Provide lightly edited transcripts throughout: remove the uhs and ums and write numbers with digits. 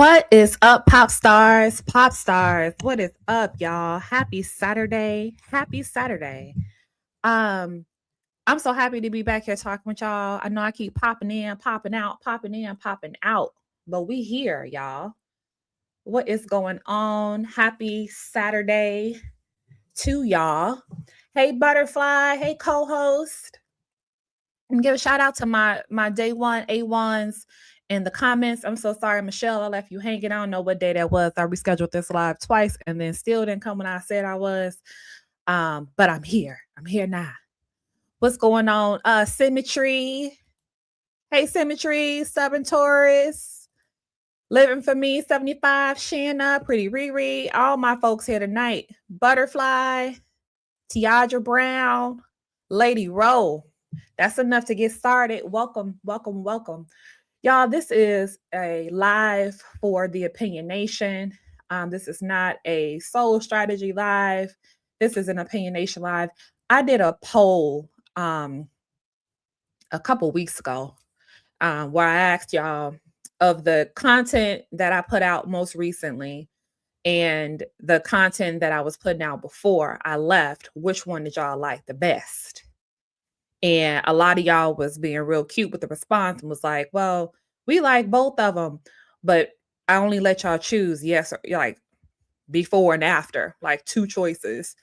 What is up, pop stars? Pop stars, what is up, y'all? Happy Saturday. Happy Saturday. Um, I'm so happy to be back here talking with y'all. I know I keep popping in, popping out, popping in, popping out, but we here, y'all. What is going on? Happy Saturday to y'all. Hey, Butterfly. Hey, co-host. And give a shout out to my day one A1s in the comments. I'm so sorry, Michelle. I left you hanging. I don't know what day that was. I rescheduled this live twice and then still didn't come when I said I was. But I'm here. I'm here now. What's going on? Symmetry. Hey, Symmetry, Stubborn Taurus. Living for me, 75, Shanna, Pretty Riri, all my folks here tonight. Butterfly, Tiadra Brown, Lady Rowe. That's enough to get started. Welcome, welcome, welcome. Y'all, this is a live for the Opinion Nation. This is not a Soul Strategy live. This is an Opinion Nation live. I did a poll a couple weeks ago where I asked y'all of the content that I put out most recently and the content that I was putting out before I left, which one did y'all like the best? And a lot of y'all was being real cute with the response and was like, well, we like both of them, but I only let y'all choose yes or like before and after, like two choices.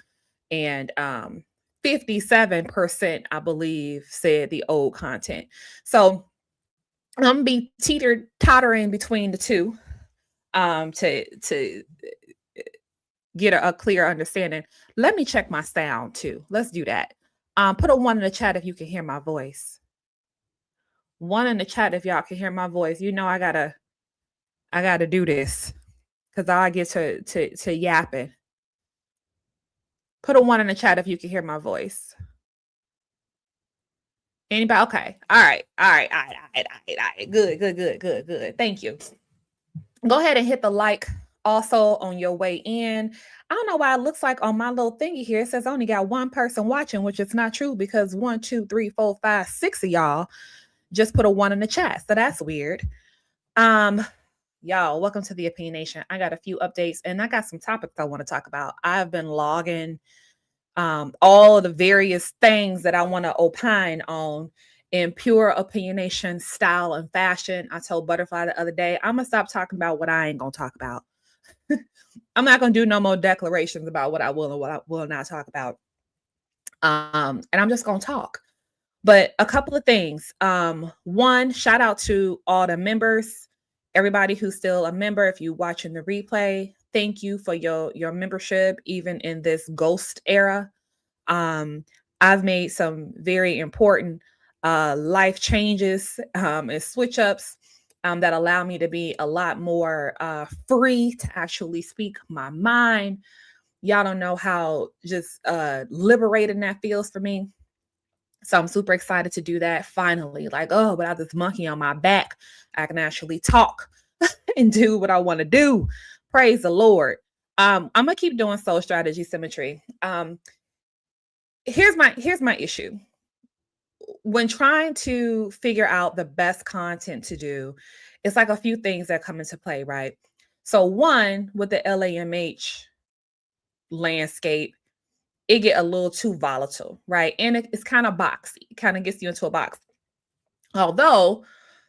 And 57%, I believe, said the old content. So I'm gonna be tottering between the two to get a clear understanding. Let me check my sound too. Let's do that. Put a 1 in the chat if you can hear my voice. 1 in the chat if y'all can hear my voice. You know I gotta do this because I get to yapping. Put a 1 in the chat if you can hear my voice. Anybody? Okay. All right. Good. Thank you. Go ahead and hit the like also on your way in. I don't know why it looks like on my little thingy here, it says I only got one person watching, which is not true because 1, 2, 3, 4, 5, 6 of y'all just put a 1 in the chat. So that's weird. Y'all, welcome to the Opinion Nation. I got a few updates and I got some topics I want to talk about. I've been logging all of the various things that I want to opine on in pure opinionation style and fashion. I told Butterfly the other day, I'm gonna stop talking about what I ain't gonna talk about. I'm not gonna do no more declarations about what I will and what I will not talk about. And I'm just gonna talk. But a couple of things. One, shout out to all the members, everybody who's still a member. If you're watching the replay, thank you for your membership, even in this ghost era. I've made some very important life changes and switch ups that allow me to be a lot more free to actually speak my mind. Y'all don't know how just liberating that feels for me. So I'm super excited to do that finally. Like, oh, without this monkey on my back, I can actually talk and do what I want to do. Praise the Lord. I'm gonna keep doing soul strategy symmetry. Here's my issue. When trying to figure out the best content to do, it's like a few things that come into play, right? So one, with the LAMH landscape, it get a little too volatile, right? And it's kind of boxy. It kind of gets you into a box. Although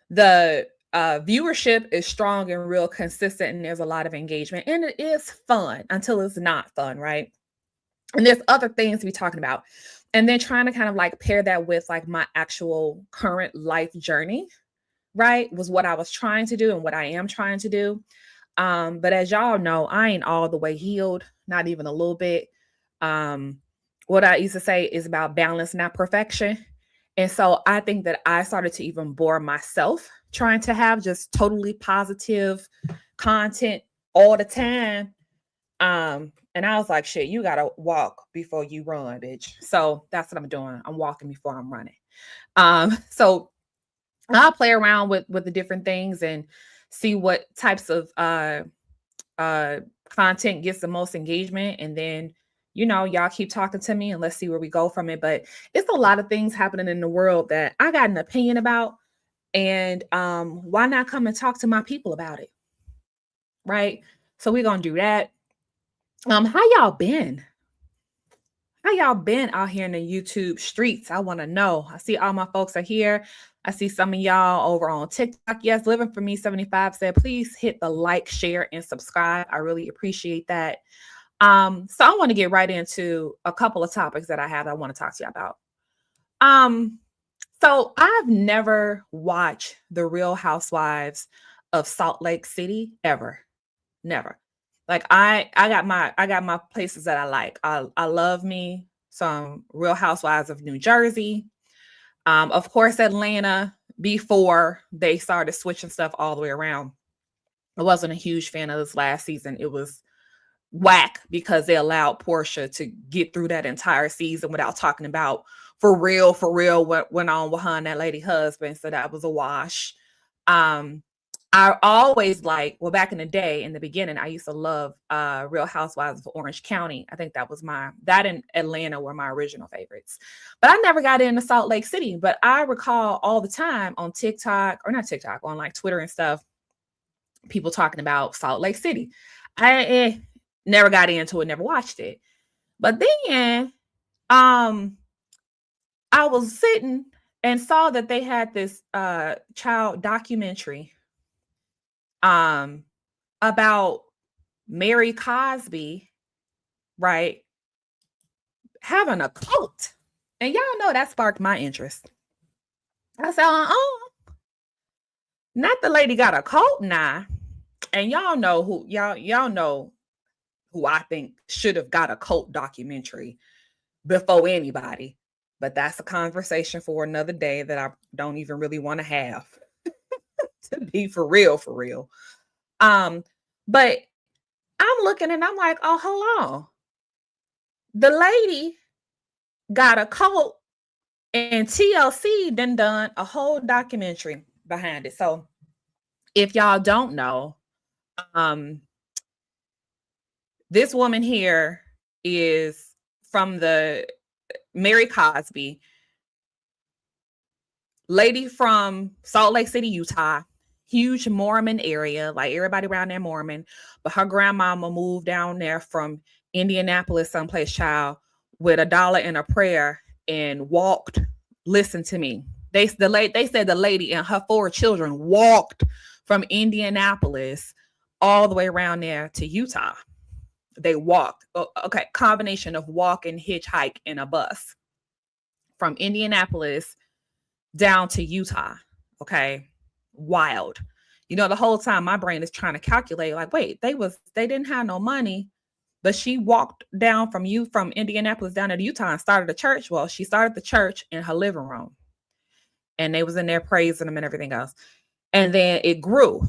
the viewership is strong and real consistent and there's a lot of engagement and it is fun until it's not fun, right? And there's other things to be talking about. And then trying to kind of like pair that with like my actual current life journey, right? Was what I was trying to do and what I am trying to do. But as y'all know, I ain't all the way healed, not even a little bit. What I used to say is about balance, not perfection. And so I think that I started to even bore myself trying to have just totally positive content all the time. And I was like, shit, you gotta walk before you run, bitch. So that's what I'm doing. I'm walking before I'm running. So I'll play around with the different things and see what types of content gets the most engagement. And then, you know, y'all keep talking to me and let's see where we go from it. But it's a lot of things happening in the world that I got an opinion about. And why not come and talk to my people about it? right? So we're gonna do that. How y'all been? How y'all been out here in the YouTube streets? I want to know. I see all my folks are here. I see some of y'all over on TikTok. Yes, Living for Me 75 said, please hit the like, share, and subscribe. I really appreciate that. So I want to get right into a couple of topics that I want to talk to you about. So I've never watched The Real Housewives of Salt Lake City ever. Never. Like I got my places that I like. I love me some Real Housewives of New Jersey. Of course, Atlanta before they started switching stuff all the way around. I wasn't a huge fan of this last season. It was whack because they allowed Portia to get through that entire season without talking about for real what went on with her and that lady husband. So that was a wash. Um, I always well, back in the day, in the beginning, I used to love Real Housewives of Orange County. I think that in Atlanta were my original favorites. But I never got into Salt Lake City. But I recall all the time on TikTok, or not TikTok, on like Twitter and stuff, people talking about Salt Lake City. I never got into it, never watched it. But then I was sitting and saw that they had this child documentary about Mary Cosby, right, having a cult. And y'all know that sparked my interest. I said, not the lady got a cult now. And y'all know who I think should have got a cult documentary before anybody. But that's a conversation for another day that I don't even really want to have. To be for real. But I'm looking and I'm like, oh, hold on. The lady got a cult and TLC done a whole documentary behind it. So if y'all don't know, this woman here is from the Mary Cosby, lady from Salt Lake City, Utah, huge Mormon area, like everybody around there Mormon, but her grandmama moved down there from Indianapolis, someplace, child, with $1 and a prayer and walked. Listen to me. They said the lady and her 4 children walked from Indianapolis all the way around there to Utah. They walked. Okay, combination of walk and hitchhike in a bus from Indianapolis down to Utah. Okay, wild. The whole time my brain is trying to calculate, like, wait, they didn't have no money, but she walked down from Indianapolis down to Utah and started a church. Well, she started the church in her living room, and they was in there praising them and everything else. And then it grew,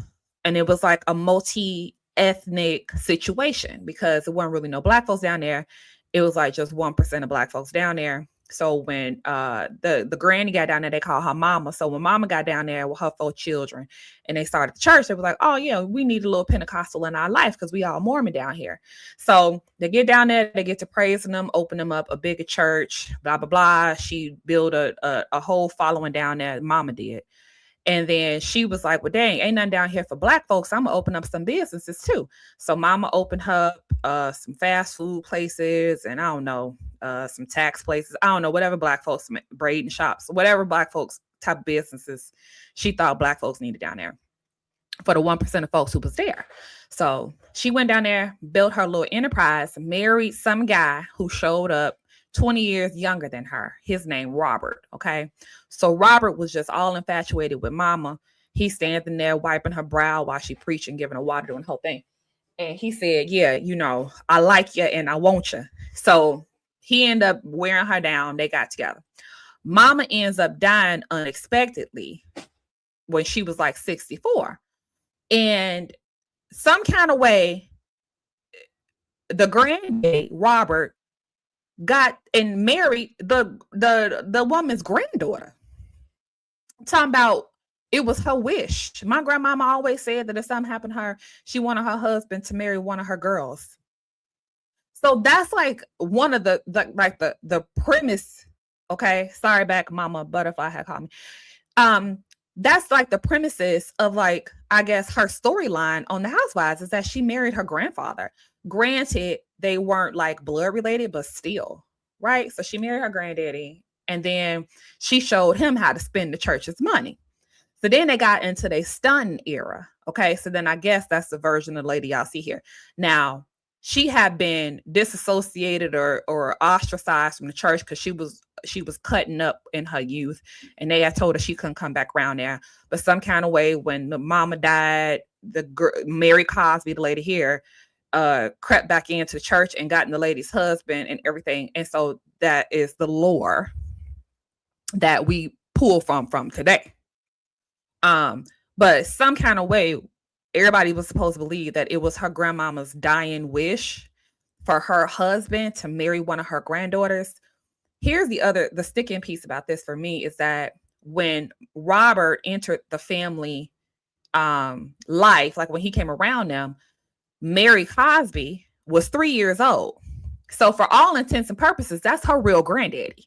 and it was like a multi-ethnic situation because there weren't really no Black folks down there. It was like just 1% of Black folks down there. So when the granny got down there, they called her mama. So when mama got down there with her 4 children and they started the church, they were like, oh yeah, we need a little Pentecostal in our life because we all Mormon down here. So they get down there, they get to praising them, open them up a bigger church, blah, blah, blah. She built a whole following down there. Mama did. And then she was like, well, dang, ain't nothing down here for Black folks. I'm going to open up some businesses too. So mama opened up some fast food places and I don't know, some tax places. I don't know, whatever Black folks, braiding shops, whatever Black folks type of businesses she thought Black folks needed down there for the 1% of folks who was there. So she went down there, built her little enterprise, married some guy who showed up 20 years younger than her. His name, Robert. Okay. So Robert was just all infatuated with mama. He's standing there wiping her brow while she preaching, giving her water, doing the whole thing. And he said, yeah, I like you and I want you. So he ended up wearing her down. They got together. Mama ends up dying unexpectedly when she was like 64. And some kind of way, the granddad, Robert, got and married the woman's granddaughter. Talking about it was her wish. My grandmama always said that if something happened to her, she wanted her husband to marry one of her girls. So that's like one of the premise. Okay, sorry, back mama butterfly had called me. that's like the premises of, like, I guess her storyline on the Housewives is that she married her grandfather. Granted, they weren't like blood related, but still, right? So she married her granddaddy, and then she showed him how to spend the church's money. So then they got into their stunting era. Okay. So then I guess that's the version of the lady y'all see here. Now, she had been disassociated or ostracized from the church because she was cutting up in her youth, and they had told her she couldn't come back around there. But some kind of way, when the mama died, Mary Cosby, the lady here, crept back into the church and gotten the lady's husband and everything. And so that is the lore that we pull from today. But some kind of way, everybody was supposed to believe that it was her grandmama's dying wish for her husband to marry one of her granddaughters. Here's the sticking piece about this for me is that when Robert entered the family life, like when he came around them, Mary Cosby was 3 years old. So for all intents and purposes, that's her real granddaddy.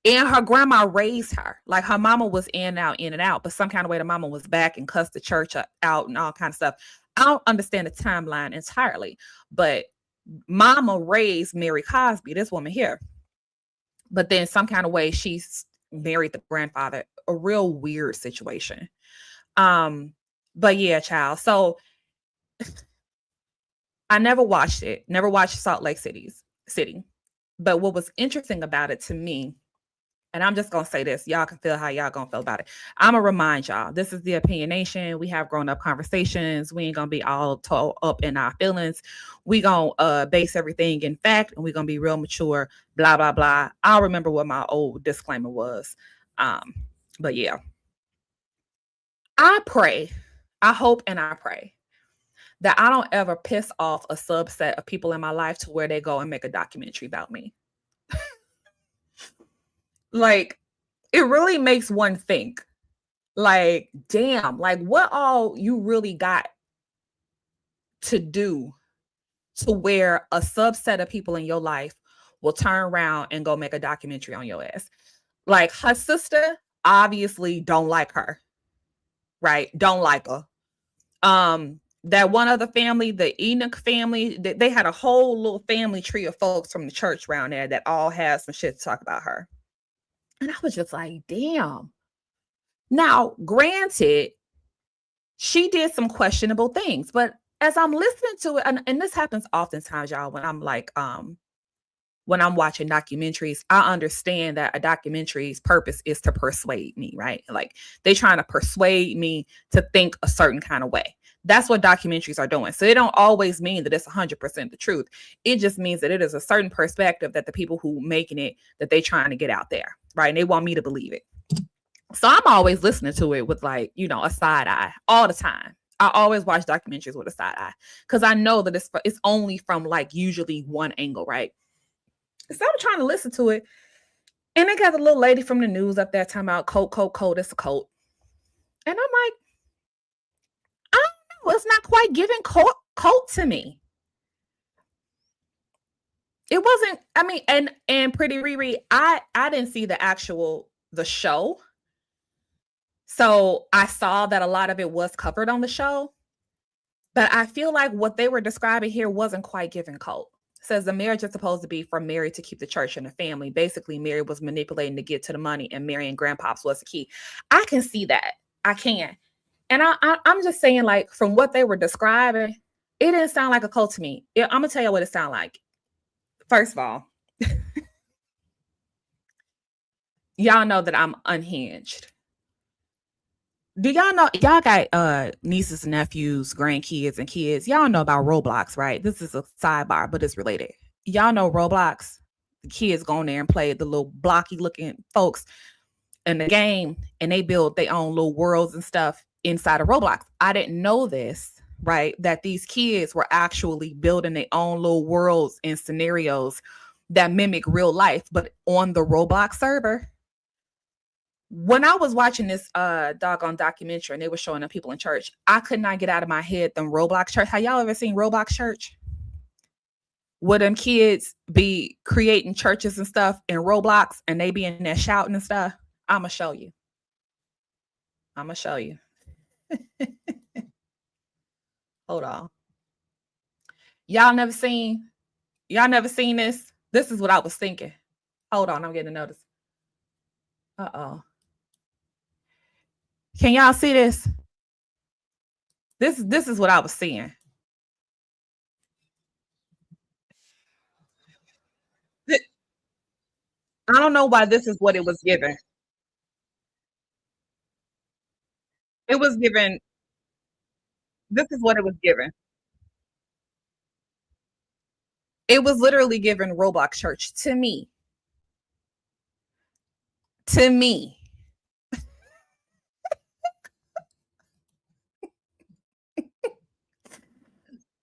And her grandma raised her. Like her mama was in and out, but some kind of way the mama was back and cussed the church out and all kind of stuff. I don't understand the timeline entirely, but mama raised Mary Cosby, this woman here. But then some kind of way she's married the grandfather. A real weird situation. But yeah, child. So I never watched it. Never watched Salt Lake City. But what was interesting about it to me, and I'm just going to say this, y'all can feel how y'all going to feel about it. I'm going to remind y'all, this is the Opinion Nation. We have grown up conversations. We ain't going to be all tore up in our feelings. We going to base everything in fact, and we're going to be real mature, blah, blah, blah. I'll remember what my old disclaimer was. But yeah, I hope and I pray that I don't ever piss off a subset of people in my life to where they go and make a documentary about me. Like, it really makes one think, like, damn, like what all you really got to do to where a subset of people in your life will turn around and go make a documentary on your ass. Like her sister obviously don't like her, right? Don't like her. That one other family, the Enoch family, they had a whole little family tree of folks from the church around there that all had some shit to talk about her. And I was just like, damn. Now, granted, she did some questionable things, but as I'm listening to it, and this happens oftentimes, y'all, when I'm like, when I'm watching documentaries, I understand that a documentary's purpose is to persuade me, right? Like they trying to persuade me to think a certain kind of way. That's what documentaries are doing. So it don't always mean that it's 100% the truth. It just means that it is a certain perspective that the people who making it, that they trying to get out there, right? And they want me to believe it. So I'm always listening to it with like, you know, a side eye all the time. I always watch documentaries with a side eye because I know that it's only from like usually one angle, right? So I'm trying to listen to it. And they got the little lady from the news up there talking about coat, it's a coat. And I'm like, I don't know. It's not quite giving coat to me. It wasn't, I mean, and Pretty Riri, I didn't see the show. So I saw that a lot of it was covered on the show. But I feel like what they were describing here wasn't quite giving cult. Says the marriage is supposed to be for Mary to keep the church and the family. Basically, Mary was manipulating to get to the money, and Mary and grandpops was the key. I can see that. I can. And I'm just saying, like, from what they were describing, it didn't sound like a cult to me. I'm going to tell you what it sounded like. First of all, y'all know that I'm unhinged. Do y'all know, y'all got nieces and nephews, grandkids, and kids? Y'all know about Roblox, right? This is a sidebar, but it's related. Y'all know Roblox? The kids go in there and play the little blocky looking folks in the game, and they build their own little worlds and stuff inside of Roblox. I didn't know this, right? That these kids were actually building their own little worlds and scenarios that mimic real life, but on the Roblox server. When I was watching this doggone documentary and they were showing the people in church, I could not get out of my head them Roblox church. Have y'all ever seen Roblox church? Would them kids be creating churches and stuff in Roblox and they be in there shouting and stuff? I'ma show you. I'm gonna show you. Hold on. Y'all never seen y'all never seen this? This is what I was thinking. Hold on, I'm getting a notice. Uh-oh. Can y'all see this? This is what I was seeing. I don't know why this is what it was given. It was given this is what it was given. It was literally given Roblox Church to me. To me.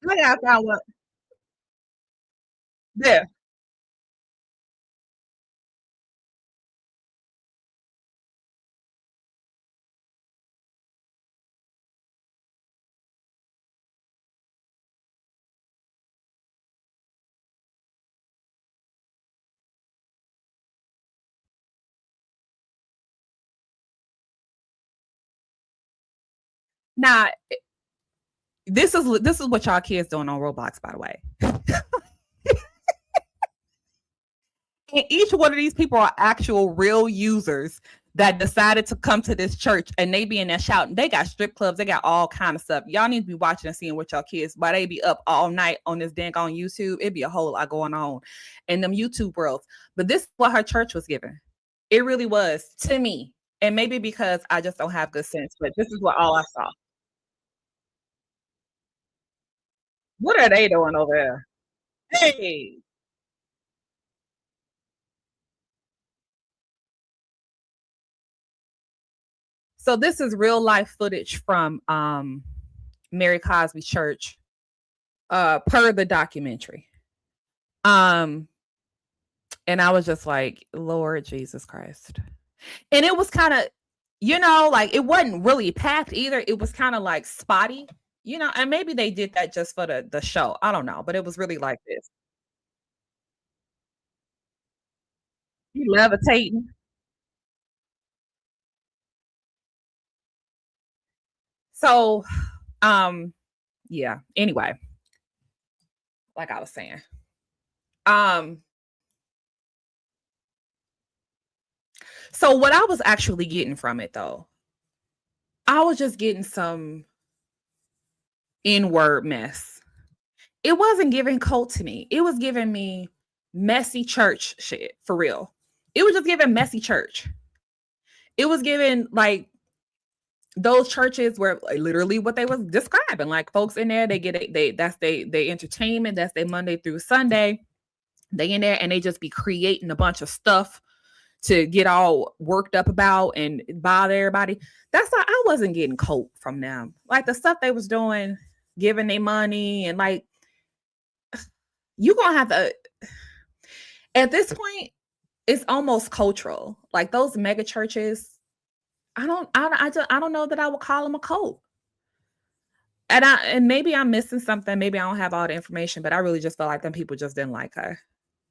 I gotta find what. Yeah. Now, this is what y'all kids doing on Roblox, by the way. And each one of these people are actual real users that decided to come to this church, and they be in there shouting. They got strip clubs, they got all kind of stuff. Y'all need to be watching and seeing what y'all kids, why they be up all night on this dang on YouTube. It'd be a whole lot going on in them YouTube worlds. But this is what her church was given. It really was to me. And maybe because I just don't have good sense, but this is what all I saw. What are they doing over there? Hey. So this is real life footage from Mary Cosby Church, per the documentary. Um, and I was just like, Lord Jesus Christ. And it was kind of, like it wasn't really packed either. It was kind of like spotty, and maybe they did that just for the show. I don't know, but it was really like this. You levitating. So, um, yeah. Anyway, like I was saying, um, so what I was actually getting from it though, I was just getting some N-word mess. It wasn't giving cult to me. It was giving me messy church shit for real. It was just giving messy church. It was giving like those churches where like, literally what they was describing. Like folks in there, they get it, that's they entertainment, that's their Monday through Sunday. They in there and they just be creating a bunch of stuff to get all worked up about and bother everybody. That's why I wasn't getting cope from them. Like the stuff they was doing, giving their money and like you gonna have to at this point, it's almost cultural. Like those mega churches, I don't know that I would call them a cult. And maybe I'm missing something. Maybe I don't have all the information, but I really just felt like them people just didn't like her.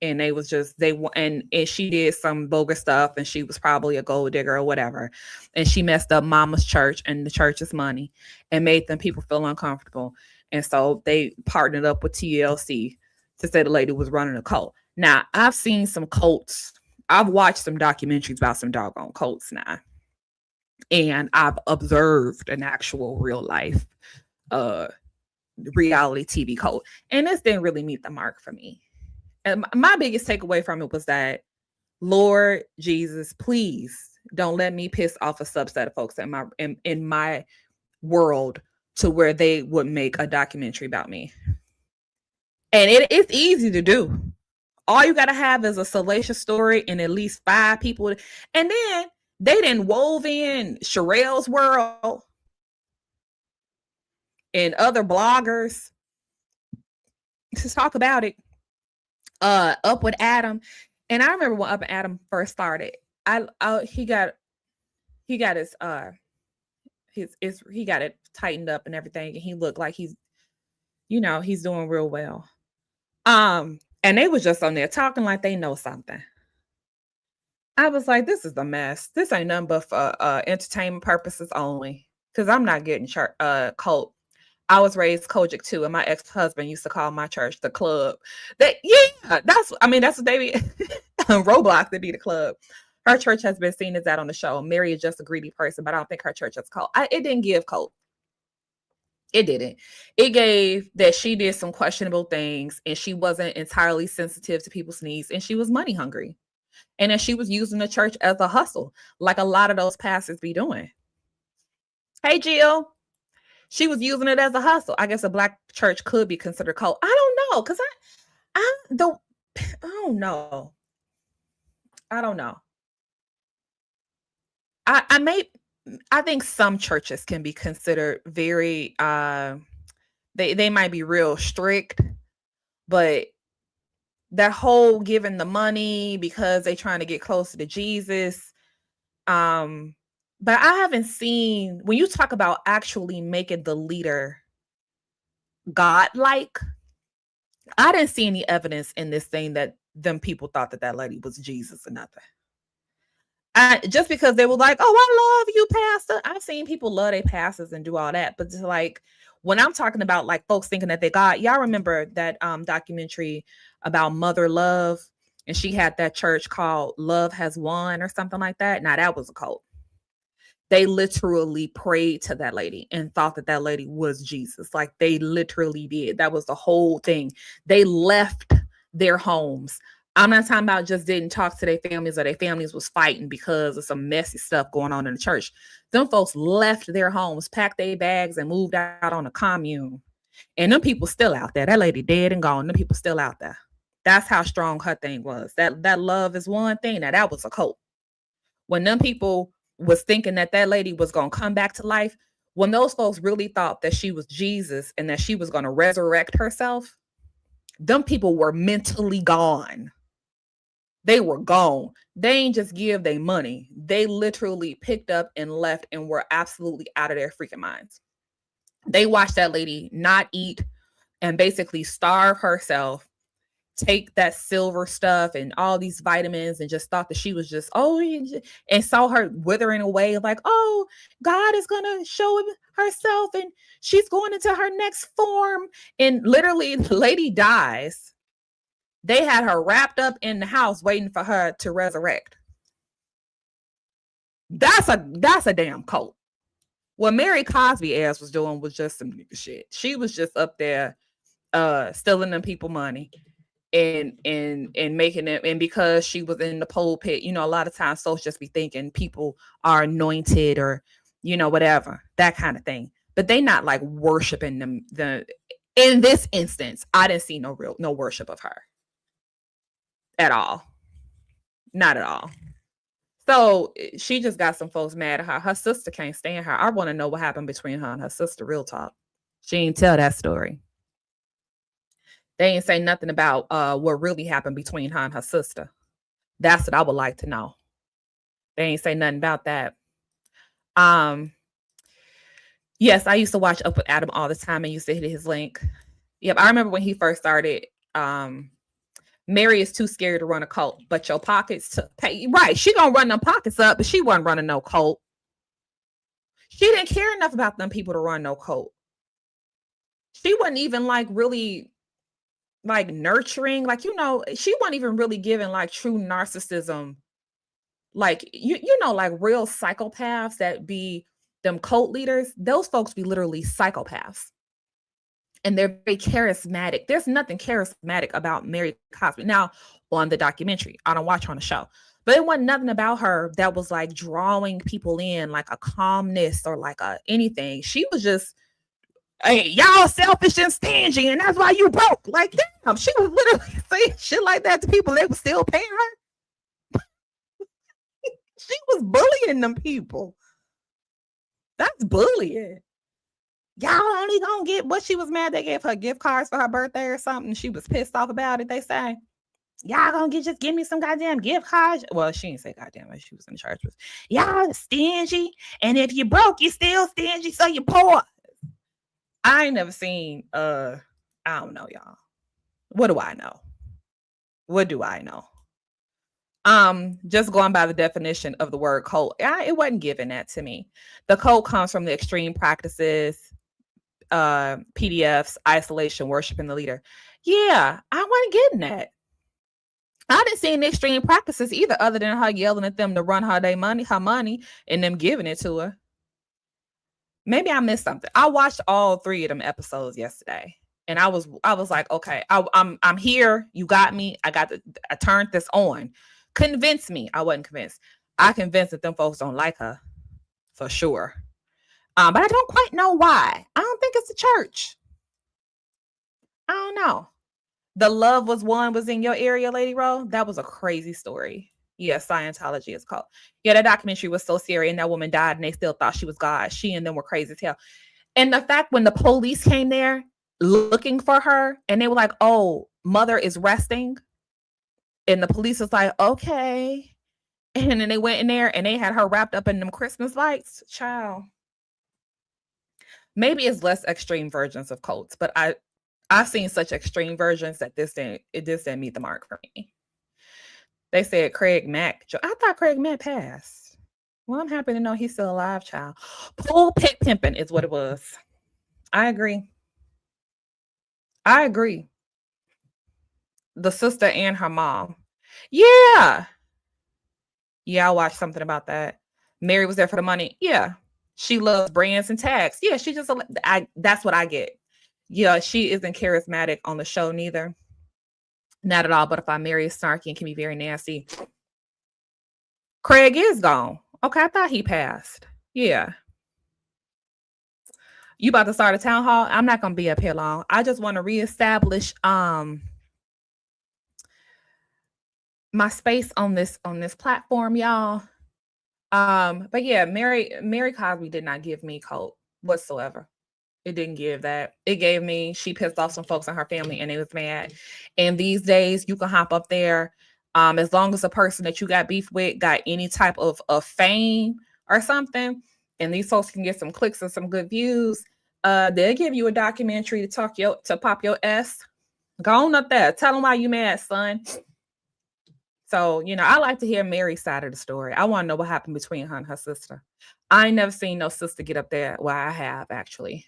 And they was just and she did some bogus stuff and she was probably a gold digger or whatever. And she messed up mama's church and the church's money and made them people feel uncomfortable. And so they partnered up with TLC to say the lady was running a cult. Now, I've seen some cults. I've watched some documentaries about some doggone cults now. And I've observed an actual real life uh reality TV cult. And this didn't really meet the mark for me. And my biggest takeaway from it was that, Lord Jesus, please don't let me piss off a subset of folks in my world to where they would make a documentary about me. And it's easy to do. All you gotta have is a salacious story and at least 5 people. And then they didn't wove in Sherelle's world and other bloggers to talk about it. Up with Adam. And I remember when Up and Adam first started, he got his he got it tightened up and everything, and he looked like he's doing real well. And they was just on there talking like they know something. I was like, this is a mess. This ain't nothing but for entertainment purposes only. Because I'm not getting cult. I was raised Kojic too, and my ex-husband used to call my church the club. That yeah, that's what they be Roblox to be the club. Her church has been seen as that on the show. Mary is just a greedy person, but I don't think her church is cult. It didn't give cult. It didn't. It gave that she did some questionable things and she wasn't entirely sensitive to people's needs and she was money hungry. And that she was using the church as a hustle, like a lot of those pastors be doing. Hey, Jill. She was using it as a hustle. I guess a black church could be considered cult. I don't know, because I don't know. I don't know. I think some churches can be considered very they might be real strict, but that whole giving the money because they trying to get closer to Jesus. But I haven't seen when you talk about actually making the leader godlike, I didn't see any evidence in this thing that them people thought that lady was Jesus or nothing. Just because they were like, oh, I love you, pastor. I've seen people love their pastors and do all that. But just like when I'm talking about like folks thinking that they God, y'all remember that documentary about mother love? And she had that church called Love Has Won or something like that. Now that was a cult. They literally prayed to that lady and thought that lady was Jesus. Like they literally did. That was the whole thing. They left their homes. I'm not talking about just didn't talk to their families or their families was fighting because of some messy stuff going on in the church. Them folks left their homes, packed their bags and moved out on a commune. And them people still out there. That lady dead and gone. Them people still out there. That's how strong her thing was. That love is one thing. Now that was a cult. When them people was thinking that lady was going to come back to life, when those folks really thought that she was Jesus and that she was going to resurrect herself, them people were mentally gone. They were gone. They ain't just give their money. They literally picked up and left and were absolutely out of their freaking minds. They watched that lady not eat and basically starve herself, take that silver stuff and all these vitamins and just thought that she was just and saw her withering away like, oh, God is gonna show herself and she's going into her next form. And literally the lady dies. They had her wrapped up in the house waiting for her to resurrect. That's a damn cult. What Mary Cosby ass was doing was just some nigga shit. She was just up there stealing them people money and making it, and because she was in the pulpit, a lot of times folks just be thinking people are anointed or whatever, that kind of thing, but they not like worshiping them. In this instance, I didn't see no worship of her at all, not at all. So she just got some folks mad at her. Her sister can't stand her. I want to know what happened between her and her sister. Real talk. She ain't tell that story. They ain't say nothing about what really happened between her and her sister. That's what I would like to know. They ain't say nothing about that. Yes, I used to watch Up with Adam all the time and used to hit his link. Yep, I remember when he first started. Mary is too scared to run a cult, but your pockets to pay. Right, she gonna run them pockets up, but she wasn't running no cult. She didn't care enough about them people to run no cult. She wasn't even like really like nurturing, like she wasn't even really giving like true narcissism, like like real psychopaths that be them cult leaders. Those folks be literally psychopaths, and they're very charismatic. There's nothing charismatic about Mary Cosby. Now on the documentary, I don't watch her on the show, but it wasn't nothing about her that was like drawing people in, like a calmness or like anything. She was just, hey, y'all selfish and stingy, and that's why you broke. Like, damn, she was literally saying shit like that to people. They were still paying her. She was bullying them people. That's bullying. Y'all only gonna get what she was mad they gave her gift cards for her birthday or something. She was pissed off about it. They say, y'all gonna just give me some goddamn gift cards. Well, she didn't say goddamn, she was in church. Y'all stingy, and if you broke, you still stingy, so you poor. I ain't never seen I don't know, y'all. What do I know? What do I know? Just going by the definition of the word cult, it wasn't given that to me. The cult comes from the extreme practices, PDFs, isolation, worshiping the leader. Yeah, I wasn't getting that. I didn't see any extreme practices either, other than her yelling at them to run her money, and them giving it to her. Maybe I missed something. I watched all 3 of them episodes yesterday, and I was like, okay, I'm here. You got me. I turned this on. Convince me. I wasn't convinced. I convinced that them folks don't like her for sure. But I don't quite know why. I don't think it's the church. I don't know. The Love was in your area, Lady Ro. That was a crazy story. Yeah, Scientology is called. Yeah, that documentary was so serious, and that woman died, and they still thought she was God. She and them were crazy as hell. And the fact when the police came there looking for her, and they were like, "Oh, mother is resting," and the police was like, "Okay," and then they went in there and they had her wrapped up in them Christmas lights. Child, maybe it's less extreme versions of cults, but I've seen such extreme versions that this didn't meet the mark for me. They said Craig Mack. I thought Craig Mack passed. Well, I'm happy to know he's still alive, child. Pulpit pimping is what it was. I agree. The sister and her mom. Yeah. Yeah, I watched something about that. Mary was there for the money. Yeah. She loves brands and tags. Yeah, she just that's what I get. Yeah, she isn't charismatic on the show neither. Not at all. But if I marry snarky and can be very nasty. Craig is gone. Okay, I thought he passed. Yeah. You about to start a town hall? I'm not gonna be up here long. I just want to reestablish my space on this platform, y'all. But yeah, Mary Cosby did not give me cult whatsoever. It didn't give that. It gave me she pissed off some folks in her family and they was mad. And these days you can hop up there. As long as the person that you got beef with got any type of fame or something, and these folks can get some clicks and some good views, they'll give you a documentary to pop your ass. Go on up there. Tell them why you mad, son. So, I like to hear Mary's side of the story. I want to know what happened between her and her sister. I ain't never seen no sister get up there. Well, I have actually.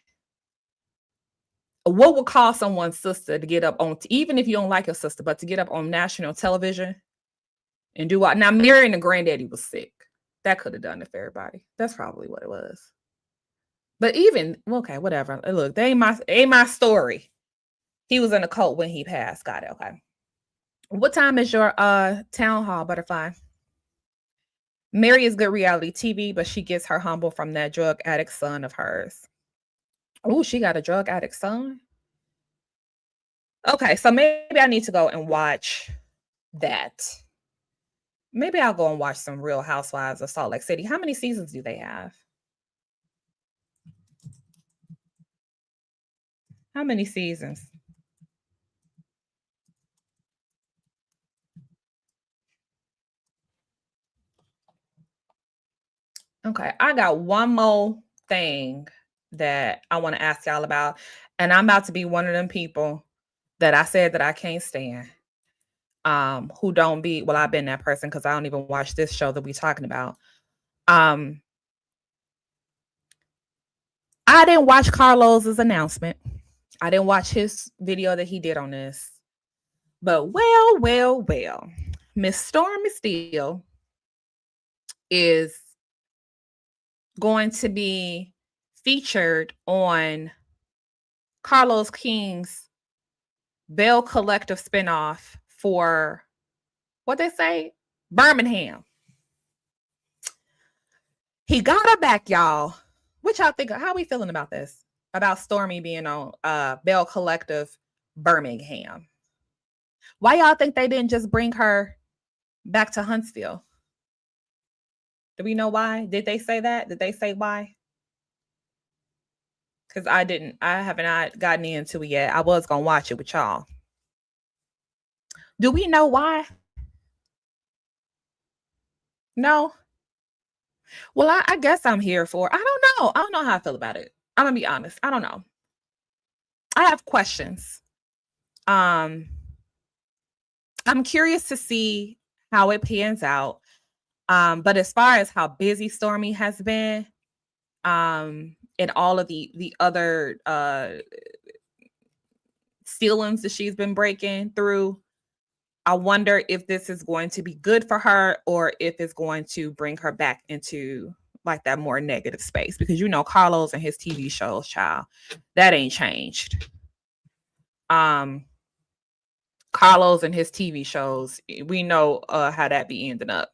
What would cause someone's sister to get up on, even if you don't like your sister, but to get up on national television and do what? Now, Mary and the granddaddy was sick. That could have done it for everybody. That's probably what it was. But even, okay, whatever. Look, they ain't my story. He was in a cult when he passed. Got it. Okay. What time is your town hall, Butterfly? Mary is good reality TV, but she gets her humble from that drug addict son of hers. Oh, she got a drug addict son? Okay, so maybe I need to go and watch that. Maybe I'll go and watch some Real Housewives of Salt Lake City. How many seasons do they have? How many seasons? Okay, I got one more thing that I want to ask y'all about, and I'm about to be one of them people that I said that I can't stand. Who don't be well, I've been that person because I don't even watch this show that we're talking about. I didn't watch Carlos's announcement. I didn't watch his video that he did on this. But well, Miss Stormi Steele is going to be featured on Carlos King's Bell Collective spinoff for what they say, Birmingham. He got her back, y'all. What y'all think? How are we feeling about this? About Stormi being on Bell Collective Birmingham. Why y'all think they didn't just bring her back to Huntsville? Do we know why? Did they say that? Did they say why? Because I haven't gotten into it yet. I was gonna watch it with y'all. Do we know why? No. Well, I guess I'm here for. I don't know. I don't know how I feel about it. I'm gonna be honest. I don't know. I have questions. I'm curious to see how it pans out. But as far as how busy Stormy has been, and all of the other ceilings that she's been breaking through, I wonder if this is going to be good for her or if it's going to bring her back into like that more negative space, because Carlos and his TV shows, child, that ain't changed. Carlos and his TV shows, we know how that be ending up.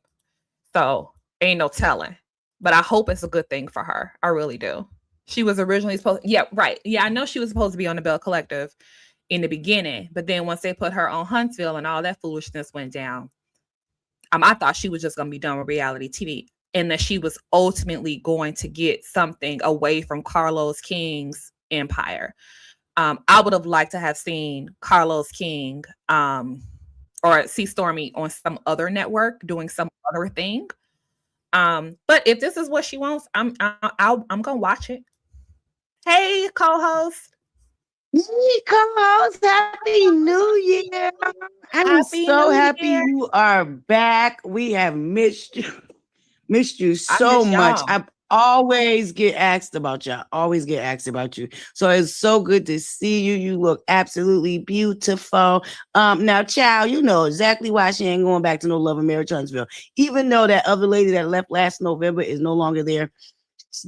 So ain't no telling. But I hope it's a good thing for her. I really do. She was originally supposed, yeah, right. Yeah, I know she was supposed to be on the Bell Collective in the beginning, but then once they put her on Huntsville and all that foolishness went down, I thought she was just going to be done with reality TV, and that she was ultimately going to get something away from Carlos King's empire. I would have liked to have seen Carlos King or see Stormi on some other network doing some other thing. But if this is what she wants, I'm gonna watch it. Hey, co-host. Hey, co-host, Happy New Year. I'm Happy so New happy Year. you are back. We have missed you. Missed you I so miss much. y'all. I always get asked about y'all. Always get asked about you. So it's so good to see you. You look absolutely beautiful. Now, child, you know exactly why she ain't going back to no Love and Marriage Huntsville. Even though that other lady that left last November is no longer there,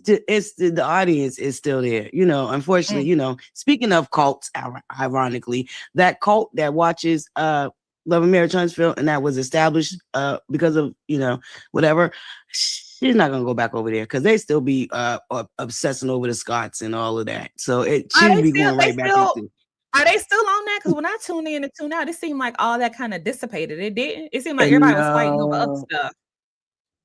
it's the audience is still there. Unfortunately, Mm. Speaking of cults, ironically, that cult that watches Love and Marriage Huntsville, and that was established because of whatever, she's not gonna go back over there because they still be obsessing over the Scots and all of that. So Are she'd they be still? going They right back still? into. Are they still on that? Because when I tune in and tune out, it seemed like all that kind of dissipated. It didn't. It seemed like everybody was fighting over other No. stuff.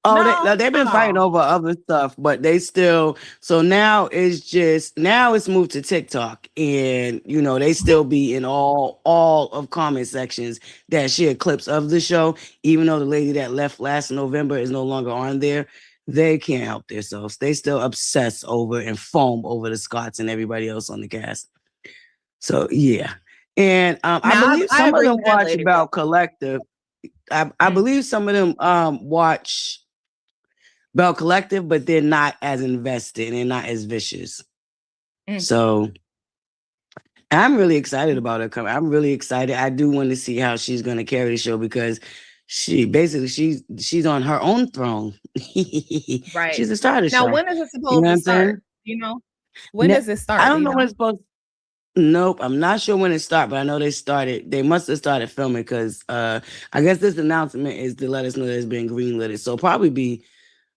Oh, No. they've been fighting Oh. over other stuff, but they still. So now it's moved to TikTok, and they still be in all of comment sections that share clips of the show. Even though the lady that left last November is no longer on there, they can't help themselves. They still obsess over and foam over the Scots and everybody else on the cast. So yeah, and I Now believe I some of agree them with that watch lady real about Collective. I quick. believe some of them watch Bell Collective, but they're not as invested and not as vicious. Mm, So I'm really excited about her coming. I'm really excited. I do want to see how she's going to carry the show because she's on her own throne. right. She's the star of the Now, show. when is it You supposed know what to I'm saying? start? When Ne- does it I start? Do don't you know when know? it's supposed. Nope, I'm not sure when it started, but I know they started. They must have started filming because I guess this announcement is to let us know that it's been greenlit. So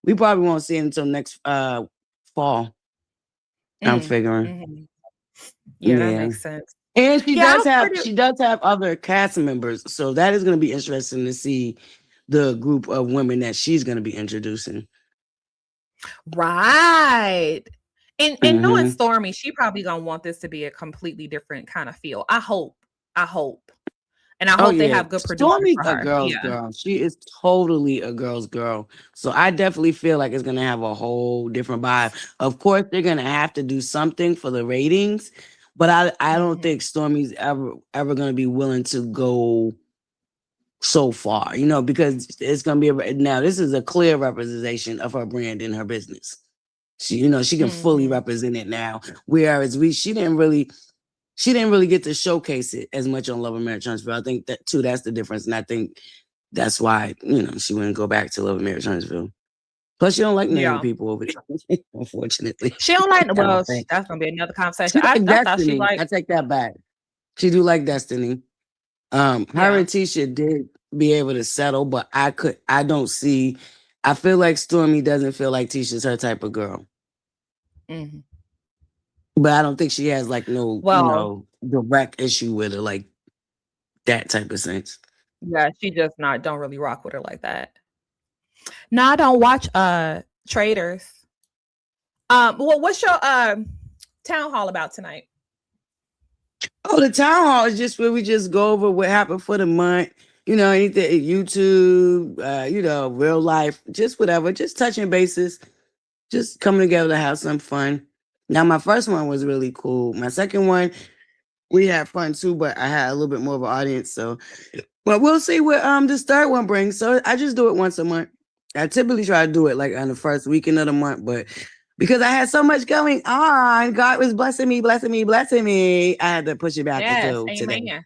we probably won't see it until next fall. I'm Mm, figuring. mhm. Yeah, that Yeah. makes sense. And she Yeah, does I'm have pretty she does have other cast members. So that is going to be interesting to see the group of women that she's going to be introducing. right. And knowing Hmm. Stormy, she probably gonna want this to be a completely different kind of feel. I hope. I hope. And I Oh hope they yeah. have good producers Stormy's for a her. girl's Yeah. girl. She is totally a girl's girl. So I definitely feel like it's gonna have a whole different vibe. Of course, they're gonna have to do something for the ratings, but I don't Mhm. think Stormy's ever gonna be willing to go so far, because it's gonna be now. This is a clear representation of her brand and her business. She can fully Mhm. represent it now. Whereas she didn't really get to showcase it as much on Love and Marriage Huntsville. I think that too. That's the difference, and I think that's why she wouldn't go back to Love and Marriage Huntsville. Plus, she don't like married Yeah. people over there. Unfortunately, She don't like I well, don't think that's gonna be another conversation. she I like I thought she Destiny. liked I take that back. She do like Destiny. Her yeah. and Tisha did be able to settle, but I don't see. I feel like Stormy doesn't feel like Tisha's her type of girl, Mhm. but I don't think she has like no, Well, direct issue with her like that type of sense. yeah, she just not don't really rock with her like that. No, I don't watch Traders. Well, what's your town hall about tonight? Oh, the town hall is just where we just go over what happened for the month. Anything YouTube, real life, just whatever, just touching bases, just coming together to have some fun. Now, my first one was really cool. My second one, we had fun too, but I had a little bit more of an audience, so Well, we'll see what this third one brings. So I just do it once a month. I typically try to do it like on the first weekend of the month, but because I had so much going on, God was blessing me, blessing me, blessing me. I had to push it back Yes, until today. amen.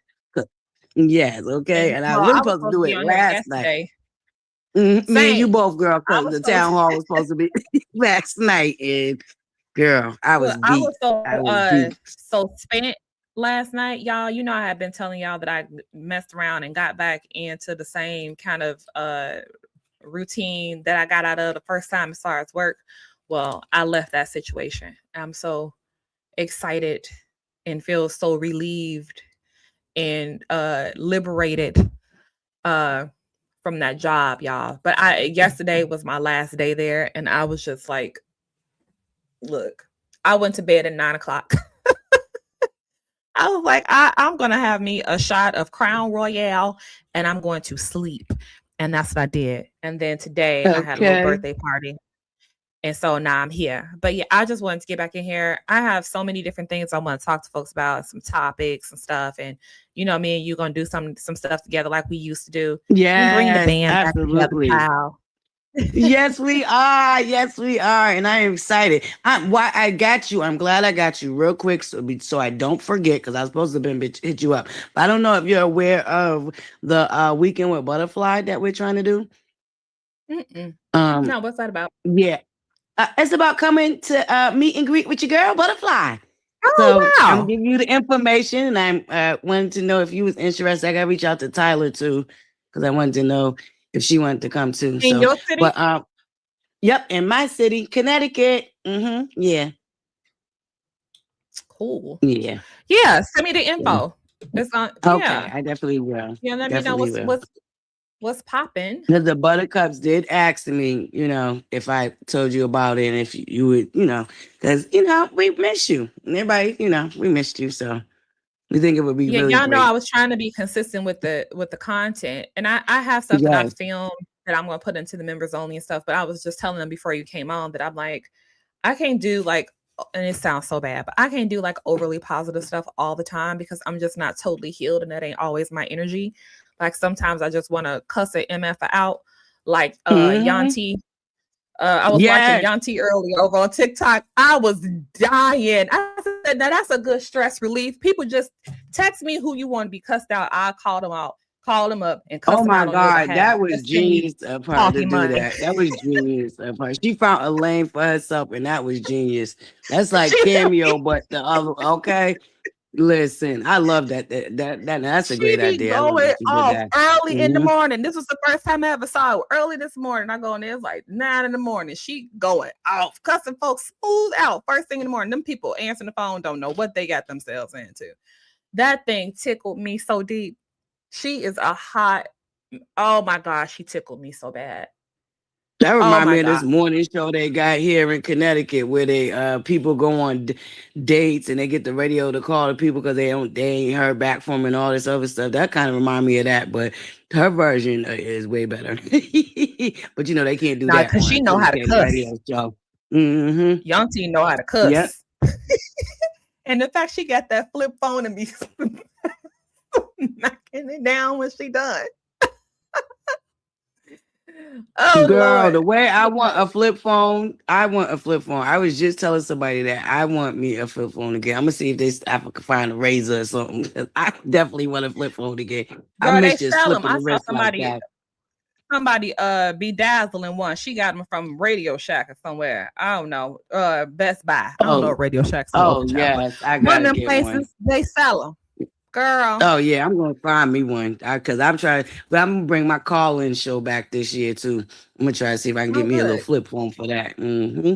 Yes, okay. And And I was well, really I was supposed to supposed to do be it on here last night. yesterday. Me and you Same. both, girl, I because was the so town hall was supposed to be last night. And girl, I look, was I was beat. so I was beat. so spent last night, y'all. You know, I had been telling y'all that I messed around and got back into the same kind of routine that I got out of the first time as far as work. Well, I left that situation. I'm so excited and feel so relieved and liberated uh from that job, y'all. But I yesterday was my last day there, and I was just like, look, I went to bed at 9 o'clock. I was like, I'm gonna have me a shot of Crown Royale and I'm going to sleep. And that's what I did. And then today I had a little Okay. birthday party. And so now I'm here. But yeah, I just wanted to get back in here. I have so many different things I want to talk to folks about, some topics and stuff. And you know, me and you gonna do some stuff together like we used to do. We bring the Yes, band back together, absolutely. pal. Yes, we are. Yes, we are. And I am excited. Why I got you. I'm glad I got you real quick so I don't forget because I was supposed to been hit you up. But I don't know if you're aware of the weekend with Butterfly that we're trying to do. Mm-mm. Um, No, what's that about? yeah. It's about coming to meet and greet with your girl Butterfly. Oh So I'm wow. giving you the information, and I'm wanted to know if you was interested. I got to reach out to Tyler too, because I wanted to know if she wanted to come too. In So, your city? but yep, in my city, Connecticut. Yeah, Cool. yeah. Yeah, send me the Yeah. info. It's on Okay, yeah. I definitely will. Yeah, let me know Definitely what's will. what's what's popping. Because the Buttercups did ask me, if I told you about it and if you would, because we miss you. And everybody, we missed you, so we think it would be Yeah, really y'all know I great. was trying to be consistent with the content. And I have stuff that I Yes. filmed that I'm gonna put into the members only and stuff. But I was just telling them before you came on that I'm like, I can't do like and it sounds so bad, but I can't do like overly positive stuff all the time because I'm just not totally healed and that ain't always my energy. Like sometimes I just want to cuss an MF out, like Hmm. Yanti. I was watching Yes. Yanti earlier over on TikTok. I was dying. I said, now that's a good stress relief. People just text me who you want to be cussed out. I call them out, call them up, and cuss Oh them my out on your God, behalf. that was Just send me genius of her to talking do money. that. That was genius of her. She found a lane for herself, and that was genius. That's like she cameo, but the other. Okay, listen, I love that's a She great be idea. I love going that you did off that. early in the Hmm. morning. This was the first time I ever saw her. Early this morning, I go in there, it's like 9 in the morning. She going off, cussing folks smooth out first thing in the morning. Them people answering the phone don't know what they got themselves into. That thing tickled me so deep. She is a hot, oh my gosh, she tickled me so bad. That Oh remind my me of God. this morning show they got here in Connecticut, where they people go on dates and they get the radio to call the people because they ain't heard back from 'em and all this other stuff. That kind of remind me of that, but her version is way better. But they can't do Nah, that because on she a know how to syndicated cuss. radio show. Mm-hmm. Young T know how to Yep. cuss. And the fact she got that flip phone and be knocking it down when she done. Oh Girl, Lord. the way I want a flip phone, I want a flip phone. I was just telling somebody that I want me a flip phone again. I'm gonna see if I can find a razor or something. 'Cause I definitely want a flip phone again. I Girl, miss they just sell them. flipping I the saw wrist like somebody that. bedazzling one. She got them from Radio Shack or somewhere. I don't know. Best Buy. I don't know Oh, if Radio Shack's still oh open, child, but yes, I one of gotta them get one. places they sell them. Girl. Oh yeah, I'm gonna find me one because I'm trying. But I'm gonna bring my call-in show back this year too. I'm gonna try to see if I can get Oh me a little good. flip phone for that. Hmm.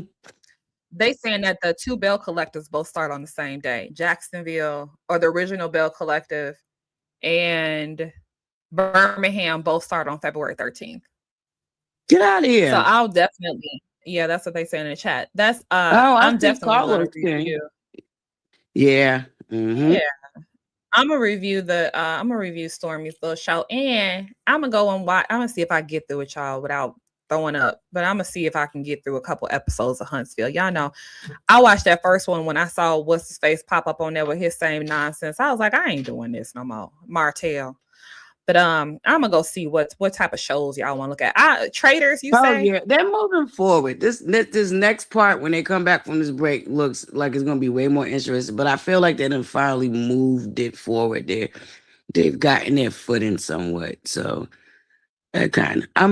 They saying that the two Bell Collectives both start on the same day. Jacksonville or the original Bell Collective and Birmingham both start on February 13th. Get out of So here. I'll definitely, yeah, that's what they say in the chat. That's Oh, I I'm see definitely gonna Carlos came. review. Yeah. Hmm. Yeah. I'm gonna review Stormy's little show and I'm gonna go and watch. I'm gonna see if I get through with y'all without throwing up, but I'm gonna see if I can get through a couple episodes of Huntsville. Y'all know I watched that first one when I saw what's his face pop up on there with his same nonsense. I was like, I ain't doing this no more. Martell. But I'm gonna go see what type of shows y'all want to look at. Traders, you Oh say? yeah, they're moving forward. This next part when they come back from this break looks like it's gonna be way more interesting. But I feel like they done finally moved it forward. They've gotten their footing somewhat. So I'm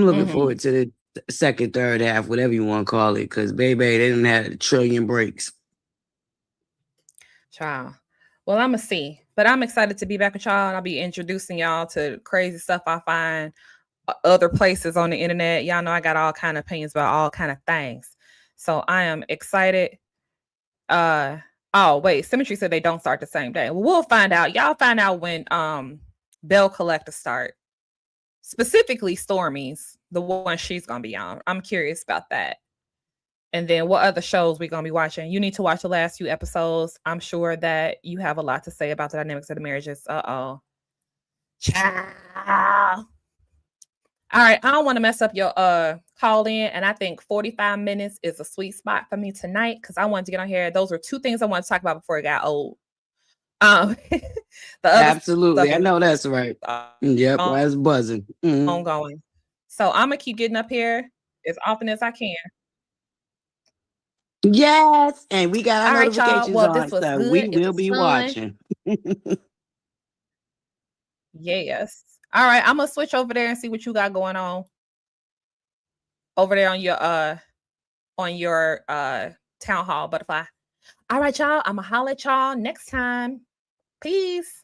looking Mm-hmm. forward to the second, third half, whatever you want to call it, because baby, they didn't have a trillion breaks. Child. Well, I'm gonna see, but I'm excited to be back with y'all, and I'll be introducing y'all to crazy stuff I find other places on the internet. Y'all know I got all kind of opinions about all kind of things, so I am excited. Uh oh, wait, Symmetry said they don't start the same day. Well, we'll find out. Y'all find out when Bell Collector start. Specifically Stormy's, the one she's gonna be on. I'm curious about that. And then what other shows we gonna be watching? You need to watch the last few episodes. I'm sure that you have a lot to say about the dynamics of the marriages. Uh-oh. Child. All right, I don't want to mess up your call in, and I think 45 minutes is a sweet spot for me tonight because I wanted to get on here. Those were two things I wanted to talk about before it got old. The other Absolutely, stuff I is know that's right. Yep, that's buzzing. ongoing. So I'm gonna keep getting up here as often as I can. Yes, and we got our All right, y'all. notifications Well, this on, was so good. we It will was be fun. watching. Yes. All right, I'm gonna switch over there and see what you got going on over there on your town hall butterfly. All right, y'all. I'm gonna holler at y'all next time. Peace.